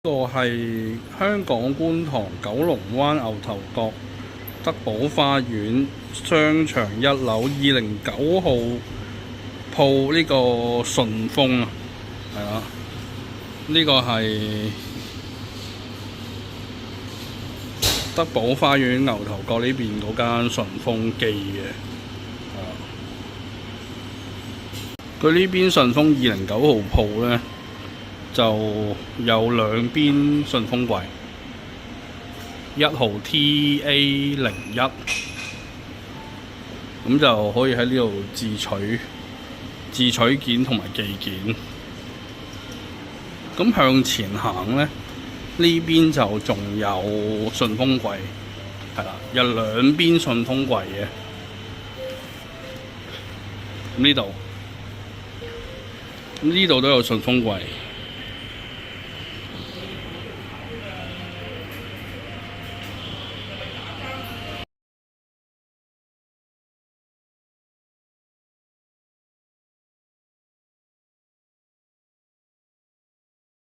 個係香港觀塘九龍灣牛頭角德寶花園商場1樓209號鋪呢個順豐啊，係啦，呢個係德寶花園牛頭角呢邊嗰間順豐記嘅。佢呢邊順豐209號鋪呢，就有兩邊順豐櫃，1號 TA01，咁就可以喺呢度自取件同埋寄件。咁向前行呢，呢邊就仲有順豐櫃，係啦，有兩邊順豐櫃嘅。呢度都有順豐櫃。